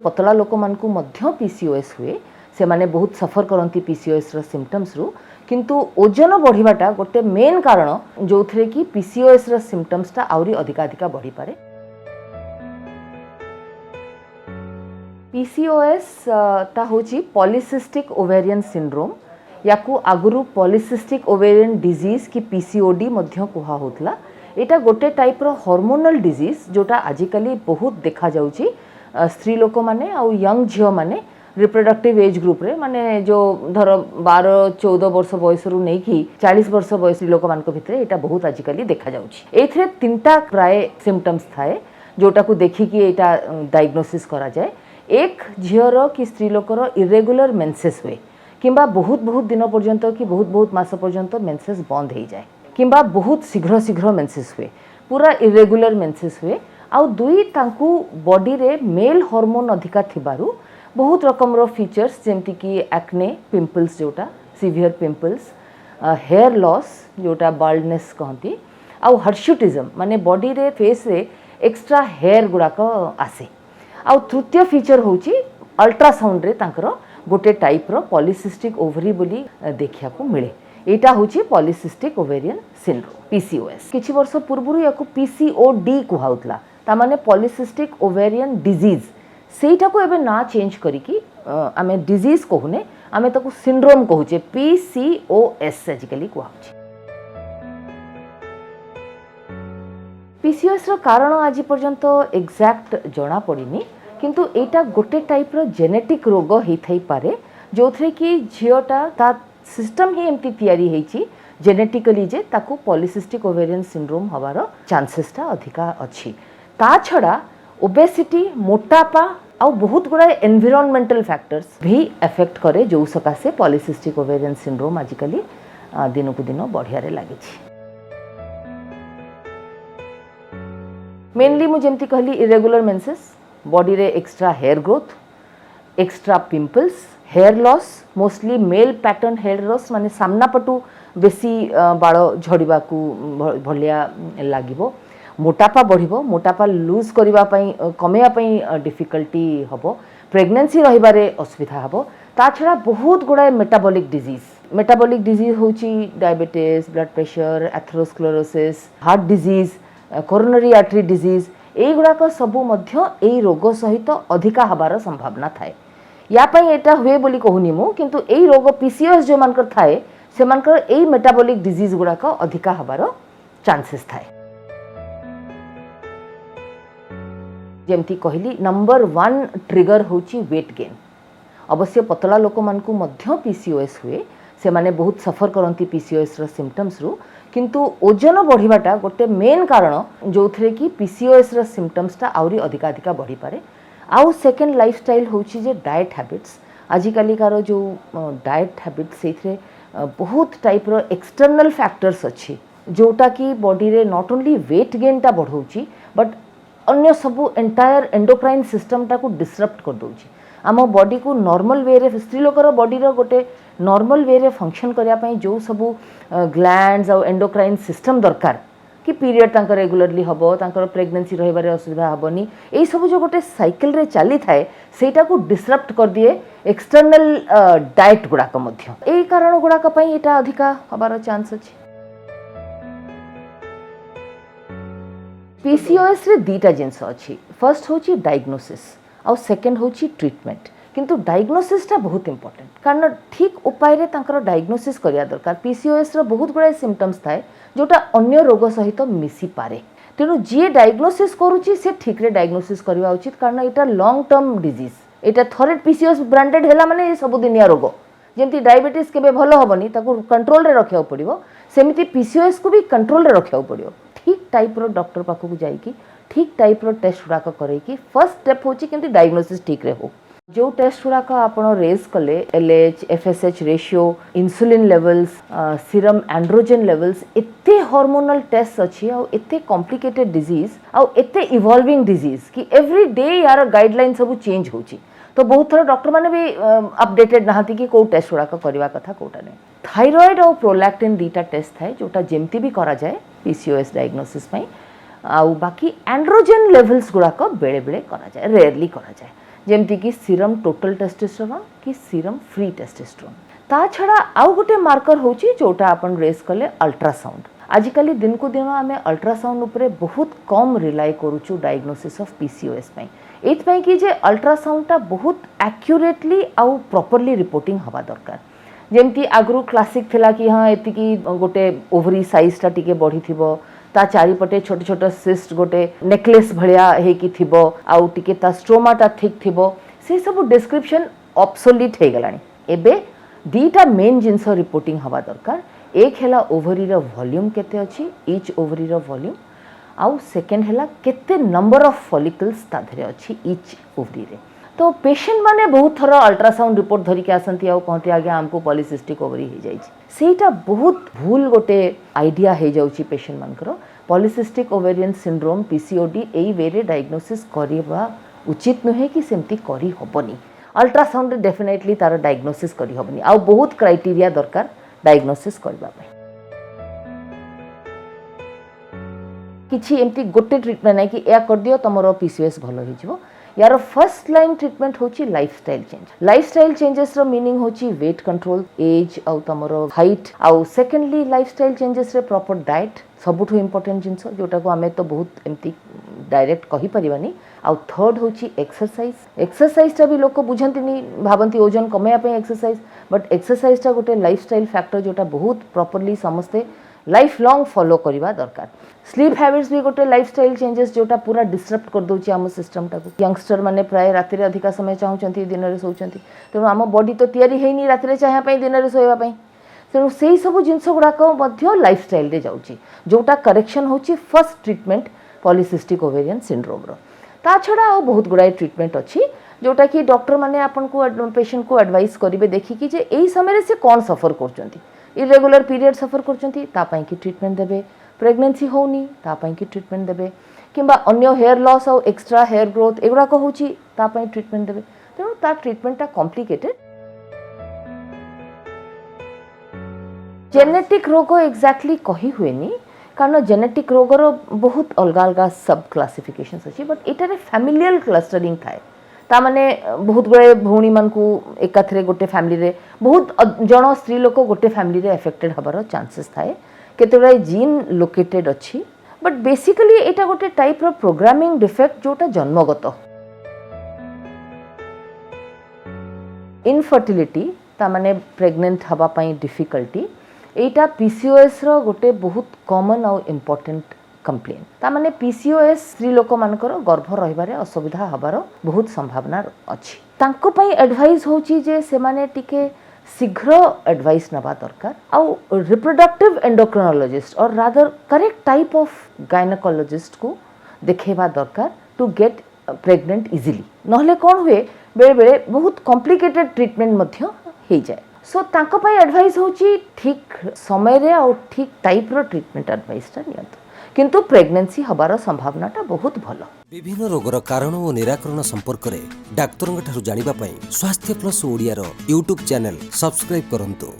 पतला लोक मानकु मध्य पीसीओएस हुए से माने बहुत सफर करती पीसीओएस रो सिम्पटम्स रु किंतु ओजन बढ़िबाटा गोटे मेन कारण जो थे कि पीसीओएस रो सिम्पटम्स टा आउरी अधिका बढ़ी पारे। पीसीओएस ता होची पॉलीसिस्टिक ओवेरियन सिंड्रोम याकू आगुरु पॉलीसिस्टिक ओवेरियन डिजीज की पीसीओडी मध्य कुहा होतला। एटा गोटे टाइप रो हार्मोनल डिजीज जोटा आजिकली बहुत देखा जाउची स्त्री लोक माने आउ यंग झियो माने रिप्रोडक्टिव एज ग्रुप रे माने जो धर 12-14 वर्ष बयस रु नै कि 40 वर्ष बयस लोक मान को भितरे एटा बहुत आजिकली देखा जाउची। एथरे तीनटा प्राय सिम्पटम्स थाए जोटा को देखि कि एटा डायग्नोसिस करा जाए। एक झियोर कि स्त्री लोकर इरेगुलर मेंसेस हुए किंबा बहुत दिन पर्यंत कि बहुत मास पर्यंत मेंसेस बंद हो जाए किंबा बहुत शीघ्र मेंसेस हुए पूरा इरेगुलर मेंसेस हुए। आउ दुई तांकु बॉडी रे मेल हार्मोन अधिका थिबारु बहुत रकम रो फीचर्स जेमति कि एक्ने पिंपल्स जोटा सीवियर पिंपल्स हेयर लॉस जोटा बाल्डनेस कहती आउ हर्षुटिज्म माने बॉडी रे फेस रे एक्स्ट्रा हेयर गुड़ाक आसे। आउ तृतीय फीचर होची अल्ट्रासाउंड रे तांकर गोटे टाइप रो पॉलीसिस्टिक ओवरी बोली देखिया को मिले। एटा होची पॉलीसिस्टिक ओवेरियन सिंड्रोम पीसीओएस। किछि वर्ष पूर्वरु याकू पीसीओडी कुहाउतला तामाने पॉलीसिस्टिक ओवेरियन डिजीज सेटा को एबे ना चेंज करिकी आमे डिजीज कहूने आमे ताकू सिंड्रोम कहूचे पीसीओएस आजिकली कुहाउचे। पीसीओएस रो कारण आज पर्यंत एग्जैक्ट जना पड़िनी किंतु एटा गोटे टाइप रो जेनेटिक रोग हेई थाई पारे जोथरे कि झियोटा ता सिस्टम ही एमती तैयारी हेची जेनेटिकली जे ताकू पॉलीसिस्टिक ओवेरियन सिंड्रोम हवार चांसेस ता अधिका अछि। ता छड़ा ओबेसिटी मोटापा आउ बहुत गुड़ा एनवायरमेंटल फैक्टर्स भी अफेक्ट करे जो सकाशे पॉलीसिस्टिक ओवेरियन सिंड्रोम आजिकली दिन को दिन बढ़िया लगी। मेनली मु जेमती कहली इरेगुलर मेंसेस बॉडी रे extra hair growth extra pimples hair loss mostly male pattern hair loss माने सामना पटू बेसी बाल झड़िबा को भलिया लागिबो मोटापा बढ़िबो मोटापा लूज करिबा पई कमेया पई डिफिकल्टी हबो प्रेगनेंसी रहिबारे असुविधा हबो। ता छड़ा बहुत गुड़ा मेटाबॉलिक डिजीज होची diabetes blood pressure atherosclerosis heart disease coronary artery disease एई गुड़ा सबु मध्य एई रोग सहित अधिका हबार संभावना थाए। या पई एटा हुए बोली कहूनी मु किंतु एई रोग पीसीओएस जो मानकर थाए से मानकर एई मेटाबॉलिक डिजीज गुड़ा अधिका हबार चांसेस थाए। जेमती कहली नंबर 1 ट्रिगर होची वेट गेन। अवश्य पतला लोक मानकु मध्य पीसीओएस हुए से माने बहुत सफर करती पीसीओएस रो सिम्पटम्स रु किंतु ओजन बढ़िबाटा गोटे मेन कारण जो थे कि पीसीओएस रो सिम्पटम्स ता आउरी अधिका बढ़ी पारे। आउ सेकेंड लाइफस्टाइल होची जे डाइट हैबिट्स आजिकली कार जो डाइट हैबिट्स से बहुत टाइप रो एक्सटर्नल फैक्टर्स अच्छी जोटा कि बॉडी रे नॉट ओनली वेट गेन टा बढ़ौची बट अन्य सबू एंटायर एंडोक्राइन सिस्टम टा को डिसरप्ट कर दउची। आम बॉडी को नॉर्मल वे रे स्त्री लोकर बॉडी रो गोटे नॉर्मल वे रे फंक्शन करिया पई जो सबू ग्लैंड्स और एंडोक्राइन सिस्टम दरकार कि पीरियड तांकर रेगुलरली हबो तांकर प्रेगनेंसी रहिबारे असुविधा हबनी एई सब जो गोटे साइकिल रे चली थाए सेटा को डिसरप्ट कर दिए एक्सटर्नल डाइट गुड़ाक मध्य एई कारण गुड़ाक पई एटा अधिका हबार चांस अछि। पीसीओएस रे दीटा जिंस अछि फर्स्ट होची डायग्नोसिस और सेकंड होची ट्रीटमेंट किंतु डायग्नोसिस टा बहुत इंपोर्टेंट कारण ठीक उपाय रे तांकर डायग्नोसिस करिया दरकार। पीसीओएस रो बहुत गुड़ा सिम्पटम्स थाए जोटा अन्य रोग सहित मिसी पारे तेणु जी डायग्नोसिस करूची से ठीक रे डायग्नोसिस करवा उचित कारण एटा लॉन्ग टर्म डिजीज एटा थरे पीसीओएस ब्रांडेड हैला माने ये सब दुनिया रोग जेमती डायबिटीज केबे भलो हबनी ताको कंट्रोल रे रखिया पड़िबो सेमिति पीसीओएस को भी कंट्रोल रे रखिया पड़िबो। ठीक टाइप रो डॉक्टर पाखु को जाईकी ठीक टाइप रो टेस्ट गुड़ाक करैकी फर्स्ट स्टेप होची केमती डायग्नोसिस ठीक रे हो। जो टेस्ट गुड़ाक आपण रेज कले LH FSH ratio insulin levels serum androgen levels एते हार्मोनल टेस्ट अच्छी आ एते कॉम्प्लिकेटेड डिजीज आ एते इवॉल्विंग डिजीज कि एवरी डे यार गाइडलाइन सब चेंज होची तो बहुत थर डॉक्टर माने भी अपडेटेड नहाती कि को टेस्ट गुड़ाक करवा कथा कोटा नहीं। थायराइड और प्रोलैक्टिन दीटा टेस्ट थाए जोटा जेमती भी करा जाए पीसीओएस डायग्नोसिस में आउ बाकी एंड्रोजन लेवल्स गुड़ाक बेले बेले करा जाए रेयरली करा जाए जेमती कि सीरम टोटल टेस्टोस्टेरोन कि सीरम फ्री टेस्टोस्टेरोन। ता छड़ा आउ गोटे मार्कर होची जोटा अपन रेस कले अल्ट्रासाउंड। आजिकली दिन को दिन आम अल्ट्रासाउंड उपरे बहुत कम रिलाय करूचु डायग्नोसिस ऑफ पीसीओएस पई। एथपई कि जे अल्ट्रासाउंडटा बहुत एक्यूरेटली आउ प्रॉपर्ली रिपोर्टिंग हवा दरकार। जेमती आगु क्लासिक थिला कि हाँ एतिकी गोटे ओवरी साइजटा टिके बढ़ी थिबो, ता चारिपटे छोट छोट सिस्ट गोटे नेकलेस भलिया हेकी थिबो, आउ टिके ता स्ट्रोमाटा ठीक थिबो, से सब डिस्क्रिप्शन ऑब्सोलीट हे गलानी। एबे दीटा मेन जिनस रिपोर्टिंग हवा दरकार। एक हैला ओवरी रो वॉल्यूम केते अछि, ईच ओवरी रो वॉल्यूम, आउ सेकेंड हैला केते नंबर ऑफ फॉलिकल्स ता धरे अछि ईच ओवरी रे। तो पेशेंट माने बहुत थर अल्ट्रासाउंड रिपोर्ट धरिक आसंती आउ कहते आगे हमको पॉलीसिस्टिक ओवरी हो जाइछि। सेटा बहुत भूल गोटे आइडिया हो जाउछि पेशेंट मानकर। पॉलीसिस्टिक ओवेरियन सिंड्रोम पीसीओडी एई वे रे डायग्नोसिस करबा उचित नुहे कि सेमती करी होबनी। अल्ट्रासाउंड डेफिनेटली तार डायग्नोसिस करी होबनी, आउ बहुत क्राइटेरिया दरकार डायग्नोसिस करबा पे। किछि एमती गोटे ट्रीटमेंट नै कि या कर दियो तमरो पीसीओएस भलो हो जिवो। यार फर्स्ट लाइन ट्रीटमेंट होची लाइफस्टाइल चेंज। लाइफस्टाइल चेंजेस रो मीनिंग होची वेट कंट्रोल, एज आउ तमरो हाइट, आउ सेकेंडली लाइफस्टाइल चेंजेस रे प्रॉपर डाइट सबुठु इंपोर्टेंट जिंस जोटा को हमें तो बहुत एमती डायरेक्ट कहि परिबानी। आउ थर्ड होची एक्सरसाइज। एक्सरसाइज टा भी लोक बुझंती नी, भाबंती ओजन कमेया पे एक्सरसाइज, बट एक्सरसाइज टा गोटे लाइफस्टाइल फैक्टर जोटा बहुत प्रॉपर्ली समस्ते लाइफ लॉन्ग फॉलो करवा दरकार। स्लीप हैबिट्स भी गोटे लाइफस्टाइल चेंजेस जोटा पूरा डिस्टर्ब कर दोची आम सिस्टम टाको। यंगस्टर माने प्राय राति रे अधिका समय चाहूचंती, दिन रे सोचंती, तेणु आम बॉडी तो तैयारी हेनी राति रे चाहया पई दिन रे सोयबा पई। तेणु सेही सब जिंस गुड़ाक मध्य लाइफस्टाइल रे जाउची जोटा करेक्शन होची first treatment polycystic ovarian syndrome रो। ता छड़ा आ बहुत गुड़ाई ट्रीटमेंट अच्छी जोटा कि डॉक्टर माने आपन को पेशेंट को एडवाइस करिवे देखि कि जे एई समय रे से कोन सफर करचंती। इरेगुलर पीरियड सफर करचंती ता पई कि ट्रीटमेंट देबे, प्रेगनेंसी होनी ता पई कि ट्रीटमेंट देबे, किंबा अन्य हेयर लॉस और एक्स्ट्रा हेयर ग्रोथ एगुड़ा को होची ता पई ट्रीटमेंट देबे। तेणु ता ट्रीटमेंटटा कॉम्प्लिकेटेड। जेनेटिक रोग एक्जाक्टली कही हुएनी कारण जेनेटिक रोगर बहुत अलग अलग सब क्लासिफिकेशंस अच्छी, बट एटारे फैमिलियल क्लस्टरिंग थाए। ता माने बहुत गुड़े भौणी मान को एकाथरे गोटे फैमिली रे बहुत जन स्त्री लोक गोटे फैमिली रे एफेक्टेड हबार चांसेस थाए। केते गुड़े जीन लोकेटेड अच्छी, बट बेसिकली एटा गोटे टाइप रो प्रोग्रामिंग डिफेक्ट जोटा जन्मगत। इनफर्टिलिटी ता माने प्रेग्नेंट हबा पई डिफिकल्टी, एटा पीसीओएस रो गोटे बहुत कॉमन और इम्पोर्टेंट कंप्लेन। ता माने पीसीओएस स्त्री लोक मानकर गर्भ रहिबारे असुविधा हबार बहुत संभावना अछि। तांको पई एडवाइस होची जे से माने टिके शीघ्र एडवाइस नबा दरकार, आउ रिप्रोडक्टिव एंडोक्रिनोलॉजिस्ट और rather correct type of gynaecologist को देखेबा दरकार टू गेट प्रेग्नेंट इजीली। नहले कोन हुए बेले बेले बहुत कॉम्प्लिकेटेड ट्रीटमेंट मध्य हे जाए। सो तांको पई एडवाइस होची ठीक समय रे और ठीक टाइप रो ट्रीटमेंट एडवाइस ता नियंतु, किंतु प्रेगनेंसी हबार संभावनाटा बहुत भलो। विभिन्न रोगर कारण और निराकरण संपर्क में डाक्तरों ठारू जानिबा पई स्वास्थ्य प्लस ओडिया रो यूट्यूब चैनल सब्सक्राइब करंतु।